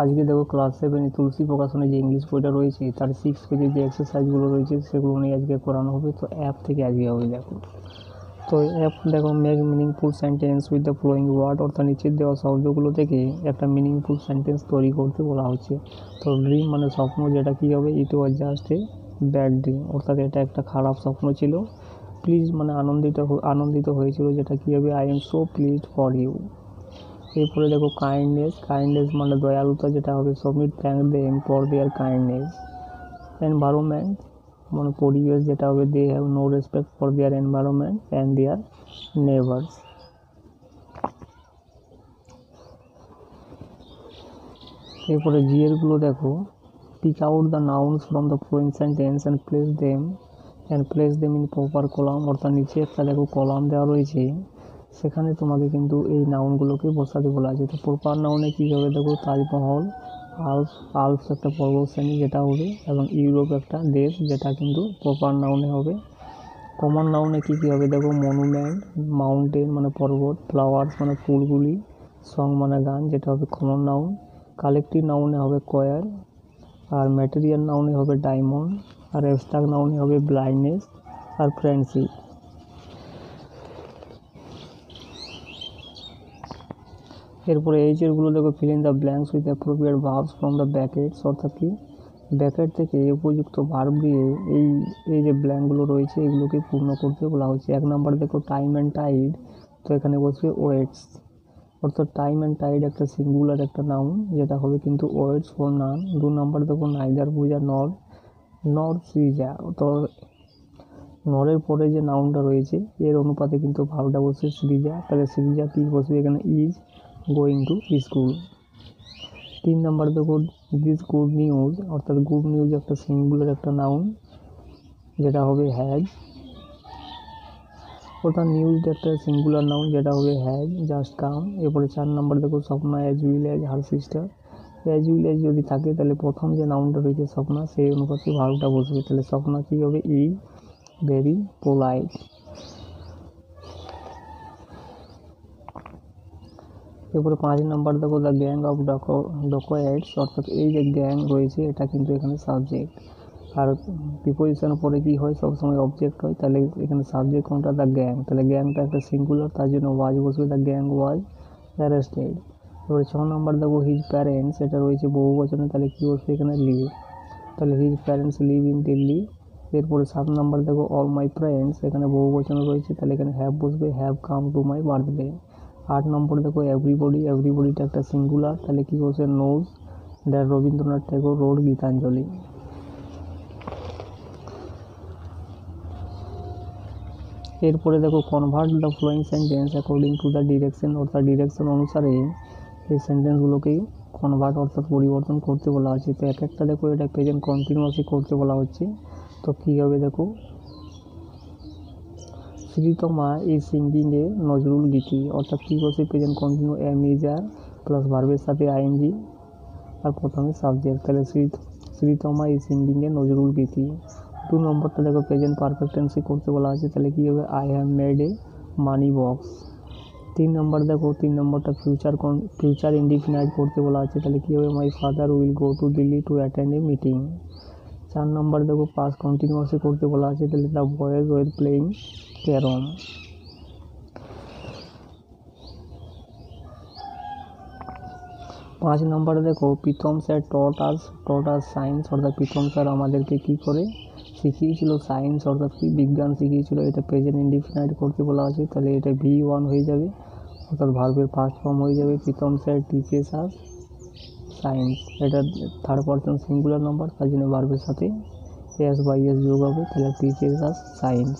আজকে দেখো ক্লাস 7 তুলসী প্রকাশনে যে ইংলিশ বইটা রয়েছে তার 6 পেজের যে এক্সারসাইজগুলো রয়েছে সেগুলো নিয়ে আজকে করানো হবে। তো অ্যাপ থেকে আজকে হবে। দেখো তো অ্যাপ দেখো make meaningful sentence with the following word, অর্থাৎ নিচের দেওয়া শব্দগুলো থেকে একটা মিনিংফুল সেন্টেন্স তৈরি করতে বলা হচ্ছে। তো ড্রিম মানে স্বপ্ন, যেটা কী হবে, it was just a bad dream, অর্থাৎ এটা একটা খারাপ স্বপ্ন ছিল। প্লিজ মানে আনন্দিত হয়েছিল, যেটা কী হবে, I am so pleased for you. এরপরে দেখো কাইন্ডনেস মানে দয়ালুতা, যেটা হবে summit thank them for their kindness. Environment মানে পরিবেশ, যেটা হবে they have no respect for their environment and their neighbours. এরপরে জিএরগুলো দেখো, pick out the nouns from the following sentence and place them in proper column, অর্থাৎ নিচে একটা দেখো কলাম দেওয়া রয়েছে, সেখানে তোমাকে কিন্তু এই নাউনগুলোকে বসাতে বলা আছে। তো প্রপার নাউনে কী হবে, দেখো তাজমহল, আলপস একটা পর্বতশ্রেণী যেটা হবে, এবং ইউরোপ একটা দেশ, যেটা কিন্তু প্রপার নাউনে হবে। কমন নাউনে কী কী হবে, দেখো মনুমেন্ট, মাউন্টেন মানে পর্বত, ফ্লাওয়ার্স মানে ফুলগুলি, সং মানে গান, যেটা হবে কমন নাউন। কালেকটিভ নাউনে হবে কোয়ার, আর ম্যাটেরিয়াল নাউনে হবে ডায়মন্ড, আর অ্যাবস্ট্রাক্ট নাউনে হবে ব্লাইন্ডনেস আর ফ্রেন্ডশিপ। এরপরে এইচেরগুলো দেখো, fill in the blanks with appropriate verbs from the brackets, অর্থাৎ কি ব্র্যাকেট থেকে উপযুক্ত ভার্ব দিয়ে এই যে ব্ল্যাঙ্কগুলো রয়েছে এগুলোকে পূর্ণ করতে বলা হচ্ছে। 1 নম্বর দেখো টাইম অ্যান্ড টাইড, তো এখানে বসবে ওয়েটস, অর্থাৎ টাইম অ্যান্ড টাইড একটা সিঙ্গুলার একটা নাউন, যেটা হবে কিন্তু ওয়েটস ফর নান। 2 নম্বর দেখো নাইদার পূজা নর সৃজা, তো নরের পরে যে নাউনটা রয়েছে এর অনুপাতে কিন্তু ভাবটা বসে সৃজা, তাহলে সৃজা কি বসবে এখানে, ইজ গোয়িং টু স্কুল। 3 নম্বর দেখো দিস গুড নিউজ, অর্থাৎ গুড নিউজ একটা সিঙ্গুলার একটা নাউন, যেটা হবে হ্যাজ, অর্থাৎ নিউজ একটা সিঙ্গুলার নাউন, যেটা হবে হ্যাজ জাস্ট কাম। এরপরে 4 নম্বর দেখো Swapna as will as her sister, as will as যদি থাকে তাহলে প্রথম যে নাউনটা রয়েছে স্বপ্না সেই অনুপাতে ভার্বটা বসবে, তাহলে স্বপ্না কী হবে, ইজ ভেরি পোলাইট। এরপরে 5 নম্বর দেখো দ্য গ্যাং অফ ডকয়েটস, অর্থাৎ এই যে গ্যাং রয়েছে এটা কিন্তু এখানে সাবজেক্ট, আর প্রিপোজিশনের পরে কি হয়, সবসময় অবজেক্ট হয়, তাহলে এখানে সাবজেক্ট কোনটা, দ্য গ্যাং, তাহলে গ্যাংটা একটা সিঙ্গুলার, তার জন্য ওয়াজ বসবে, দ্য গ্যাং ওয়াজ অ্যারেস্টেড। এবারে 6 নম্বর দেখো হিজ প্যারেন্টস, এটা রয়েছে বহু বচনে, তাহলে কী বসবে এখানে, লিভ, তাহলে his parents live in Delhi. এরপরে 7 নম্বর দেখো অল মাই ফ্রেন্ডস, এখানে বহু বচনে রয়েছে, তাহলে এখানে হ্যাভ বসবে, have come to my birthday. 8 নম্বর দেখো এভরিবডিটা একটা সিঙ্গুলার, তাহলে কী বসে, knows that Rabindranath Tagore wrote Gitanjali. এরপরে দেখো convert the following sentence according to the direction, অর্থাৎ ডিরেকশন অনুসারে এই সেন্টেন্সগুলোকেই কনভার্ট অর্থাৎ পরিবর্তন করতে বলা হচ্ছে। তো এক একটা দেখো এটা প্রেজেন্ট কন্টিনিউয়াসই করতে বলা হচ্ছে। তো কী হবে দেখো, Sritama is singing a Nazrul Geeti, অর্থাৎ কী বলছে, present continuous am is are plus ভার্বের সাথে আইএনজি আর প্রথমে সাবজেক্ট, তাহলে Sritama is singing a Nazrul Geeti. 2 নম্বরটা দেখো প্রেজেন্ট পারফেক্ট টেন্সে করতে বলা আছে, তাহলে কী হবে, I have made a money box. 3 নম্বর দেখো 3 নম্বরটা ফিউচার ইনডিফিনাইট করতে বলা আছে, তাহলে কী হবে, my father will go to Delhi to attend a meeting. 4 নম্বর দেখো পাস্ট কন্টিনিউয়াসে করতে বলা আছে, তাহলে the boys were playing carrom. 5 নম্বরে দেখো Pritam sir taught us science, অর্থাৎ প্রীতম স্যার আমাদেরকে কী করে শিখিয়েছিল, সায়েন্স অর্থাৎ কি বিজ্ঞান শিখিয়েছিল। এটা প্রেজেন্ট ইনডিফিনাইট করতে বলা আছে, তাহলে এটা V1 হয়ে যাবে, অর্থাৎ ভার্বের ফার্স্ট ফর্ম হয়ে যাবে, Pritam sir teaches us science. এটা থার্ড পারসন সিঙ্গুলার নাম্বার, তার জন্য ভার্বের সাথে এস বাই এস যোগ হবে, তাহলে টিচেস আস সায়েন্স।